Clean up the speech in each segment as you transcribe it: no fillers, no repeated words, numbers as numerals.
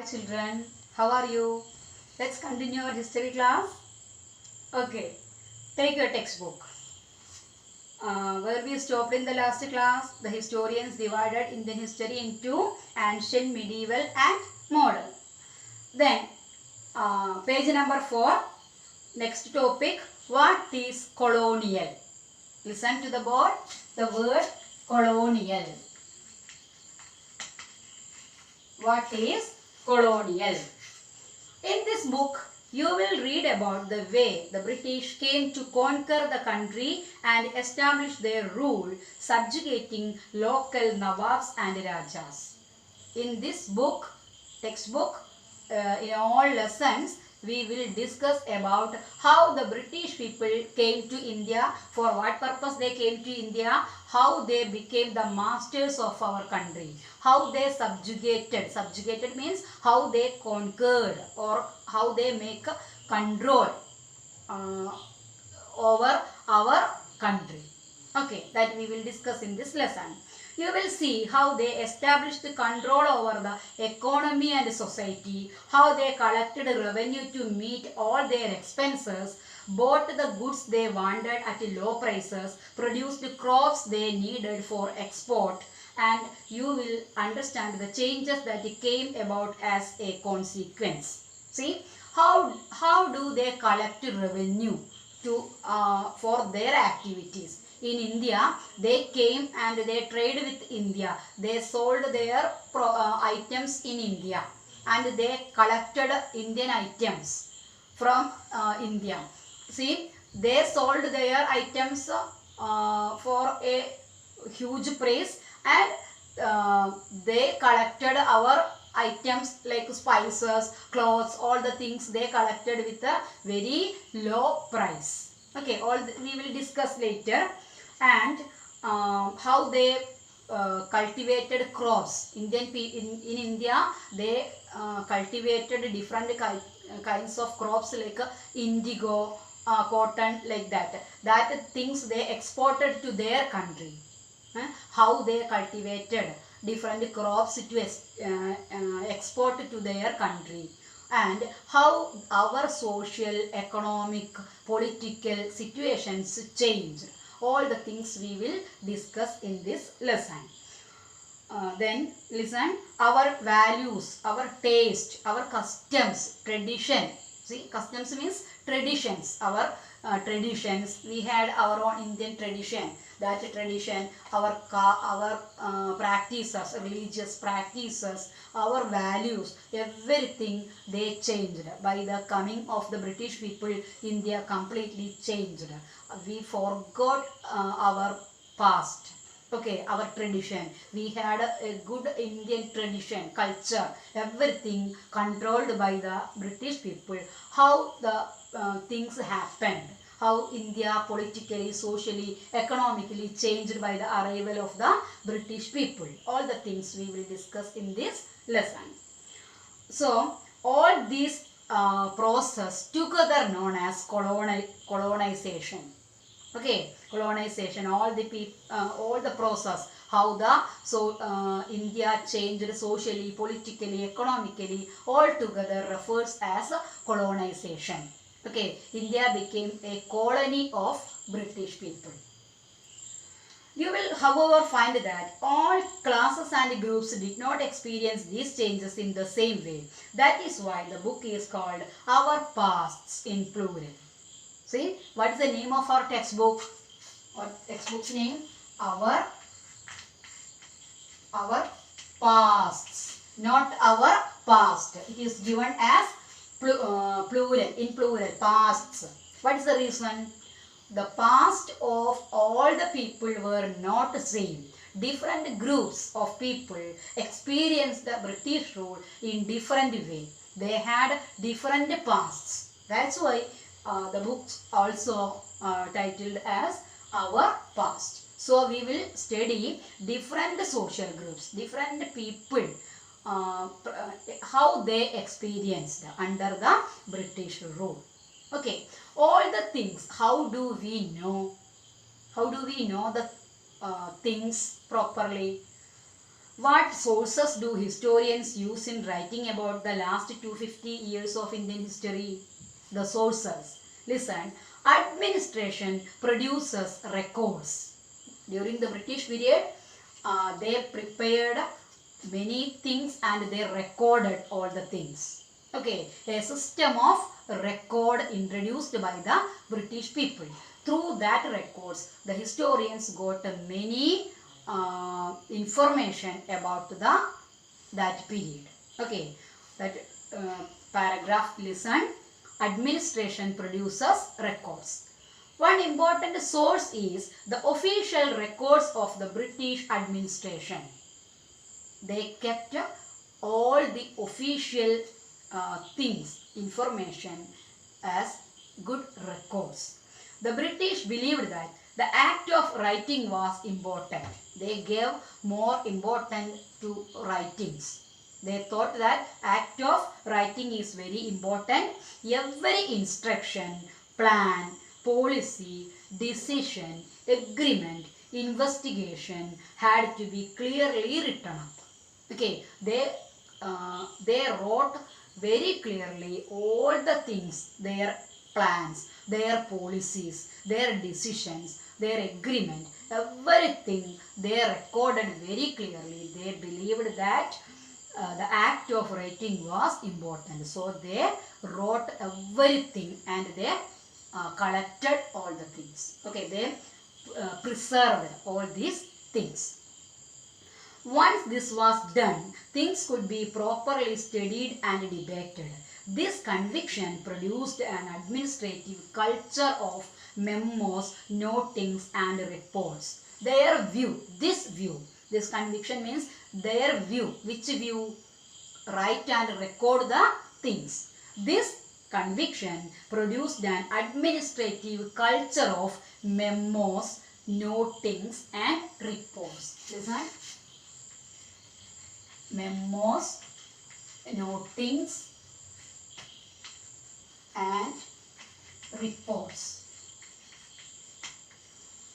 Children, how are you? Let's continue our history class. Okay, take your textbook. Where we stopped in the last class, the historians divided Indian history into ancient, medieval and modern. Then, page number 4, next topic, what is colonial? Listen to the board, the word colonial. What is colonial? In this book, you will read about the way the British came to conquer the country and establish their rule, subjugating local Nawabs and Rajas. In this book, textbook, in all lessons, we will discuss about how the British people came to India, for what purpose they came to India, how they became the masters of our country, how they subjugated means how they conquered or how they make control over our country. Okay, that we will discuss in this lesson. You will see how they established control over the economy and society, how they collected revenue to meet all their expenses, bought the goods they wanted at low prices, produced crops they needed for export, and you will understand the changes that came about as a consequence. See, how do they collect revenue to for their activities? In India, they came and they traded with India. They sold their items in India and they collected Indian items from India. See, they sold their items for a huge price and they collected our items like spices, clothes, all the things they collected with a very low price. Okay, we will discuss later. And how they cultivated crops. In India, they cultivated different kinds of crops like indigo, cotton, like that. That things they exported to their country. How they cultivated different crops to export to their country, and how our social, economic, political situations changed. All the things we will discuss in this lesson. Then listen, our values, our taste, our customs, tradition. See, customs means traditions. Our traditions. We had our own Indian tradition. That tradition, our practices, religious practices, our values, everything they changed. By the coming of the British people, India completely changed. We forgot our past. Okay, our tradition. We had a good Indian tradition, culture, everything controlled by the British people. How the things happened, how India politically, socially, economically changed by the arrival of the British people. All the things we will discuss in this lesson. So, all these process together known as colonization. Okay, colonization, all the process, how the India changed socially, politically, economically, all together refers as colonization. Okay, India became a colony of British people. You will, however, find that all classes and groups did not experience these changes in the same way. That is why the book is called Our Pasts in plural. See, what is the name of our textbook? What textbook's name? Our pasts, not our past. It is given as plural, in plural, pasts. What is the reason? The past of all the people were not the same. Different groups of people experienced the British rule in different way. They had different pasts. That's why the book also titled as Our Past. So we will study different social groups, different people, how they experienced under the British rule. Okay, all the things, how do we know? How do we know the things properly? What sources do historians use in writing about the last 250 years of Indian history? The sources. Listen. Administration produces records. During the British period, they prepared many things and they recorded all the things. Okay, a system of record introduced by the British people. Through that records, the historians got many information about that period. Okay, that paragraph, listen. Administration produces records. One important source is the official records of the British administration. They kept all the official things, information as good records. The British believed that the act of writing was important. They gave more importance to writings. They thought that act of writing is very important. Every instruction, plan, policy, decision, agreement, investigation had to be clearly written up. Okay, they wrote very clearly all the things, their plans, their policies, their decisions, their agreement, everything they recorded very clearly. They believed that the act of writing was important. So they wrote everything and they collected all the things. Okay, they preserved all these things. Once this was done, things could be properly studied and debated. This conviction produced an administrative culture of memos, notings and reports. Their view, this conviction means their view. Which view? Write and record the things. This conviction produced an administrative culture of memos, notings and reports. Listen. Memos, notings and reports.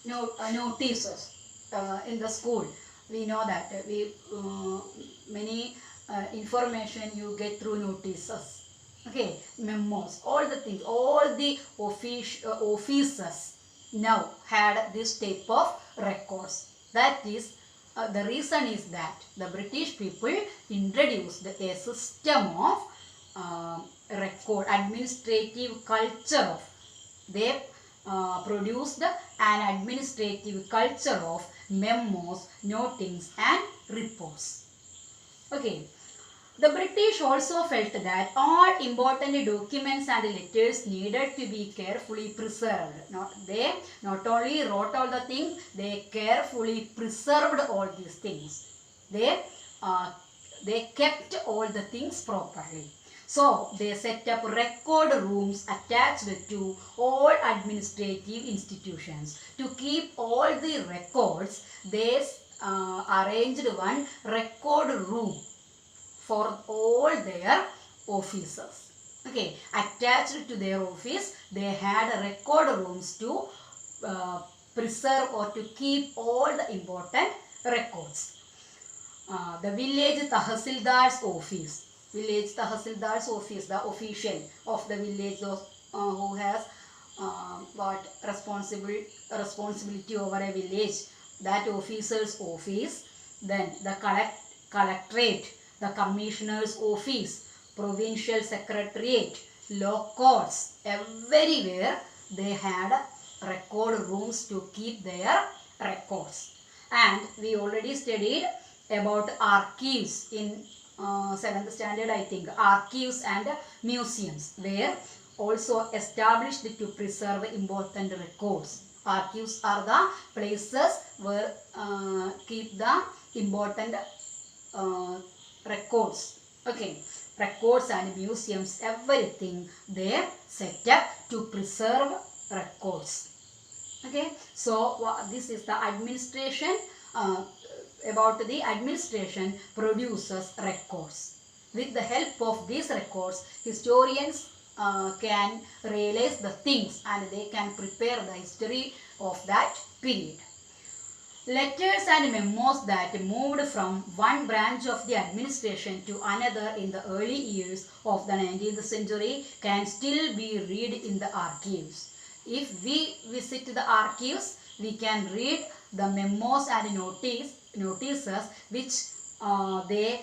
Notices in the school. We know that many information you get through notices. Okay, memos, all the things, all the offices now had this type of records. That is, the reason is that the British people introduced a system of record, administrative culture of. They produced an administrative culture of memos, notings and reports. Okay. The British also felt that all important documents and letters needed to be carefully preserved. They not only wrote all the things, they carefully preserved all these things. They kept all the things properly. So, they set up record rooms attached to all administrative institutions. To keep all the records, they arranged one record room for all their officers. Okay, attached to their office, they had record rooms to preserve or to keep all the important records. The village Tahsildar's office. Village Tahsildar's office, the official of the village who has what responsibility over a village, that officer's office. Then the collectorate, the commissioner's office, provincial secretariat, law courts, everywhere they had record rooms to keep their records. And we already studied about archives in 7th standard, I think. Archives and museums were also established to preserve important records. Archives are the places where keep the important records. Okay, records and museums, everything they set up to preserve records. Okay, so this is the administration. About the administration produces records. With the help of these records, historians can realize the things and they can prepare the history of that period. Letters and memos that moved from one branch of the administration to another in the early years of the 19th century can still be read in the archives. If we visit the archives, we can read the memos and notices which they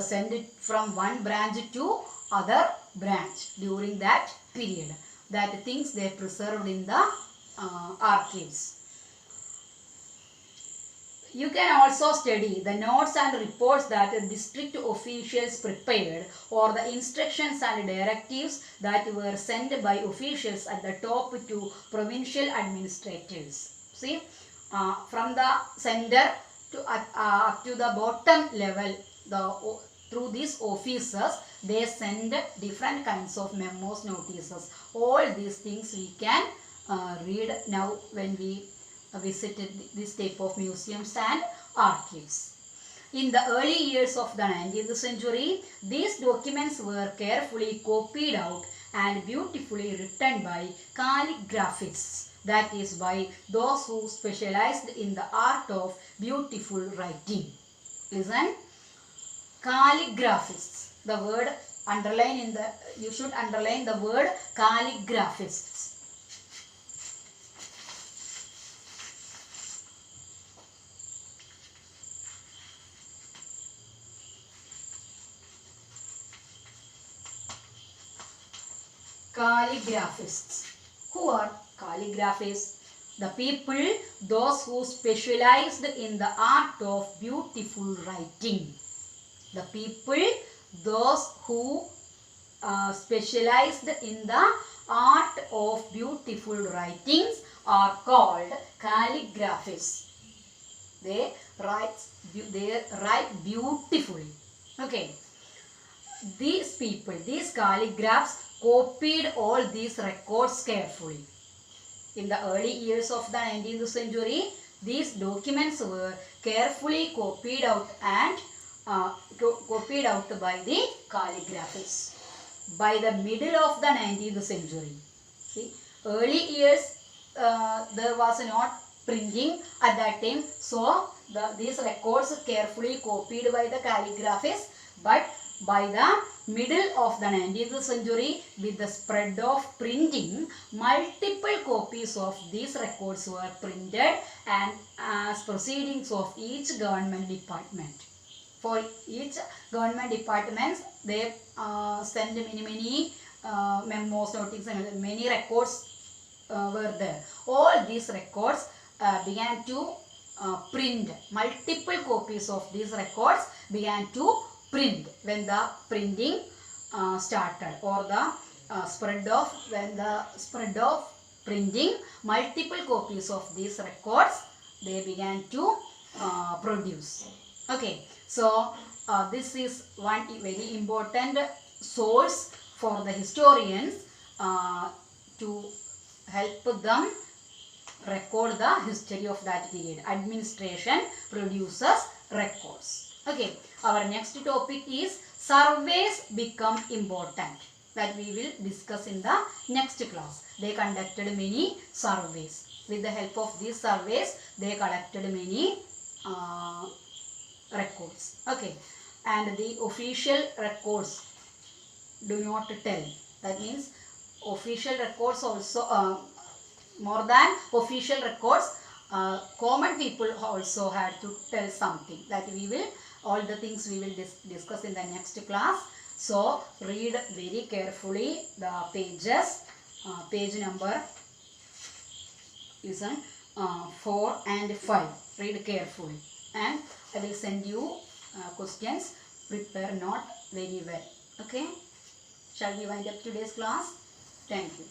send it from one branch to other branch during that period. That things they preserved in the archives. You can also study the notes and reports that district officials prepared or the instructions and directives that were sent by officials at the top to provincial administrators. See, from the center to up to the bottom level, through these officers, they send different kinds of memos, notices. All these things we can read now when we visited this type of museums and archives. In the early years of the 19th century, these documents were carefully copied out and beautifully written by calligraphists, that is by those who specialized in the art of beautiful writing. Listen, calligraphists. The word underline in the, you should underline the word calligraphists. Calligraphists. Who are calligraphists? The people, those who specialized in the art of beautiful writing. The people, those who specialized in the art of beautiful writings are called calligraphists. They write beautifully. Okay. These people, these calligraphs, copied all these records carefully. In the early years of the 19th century, these documents were carefully copied out and copied out by the calligraphists. By the middle of the 19th century, see, early years there was not printing at that time, so these records carefully copied by the calligraphists. But by the middle of the 19th century, with the spread of printing, multiple copies of these records were printed and as proceedings of each government department. For each government departments, they send many memos, notices, and many records were there. All these records began to print. Multiple copies of these records began to print when the printing started, or the spread of printing, multiple copies of these records they began to produce. Okay, so this is one very important source for the historians to help them record the history of that period. Administration produces records. Okay, our next topic is surveys become important, that we will discuss in the next class. They conducted many surveys. With the help of these surveys, they collected many records. Okay, and the official records do not tell. That means official records also, more than official records, common people also had to tell something. That we will, all the things we will discuss in the next class. So read very carefully the pages, page number, listen, 4 and 5. Read carefully, and I will send you questions. Prepare not very well. Okay, shall we wind up today's class? Thank you.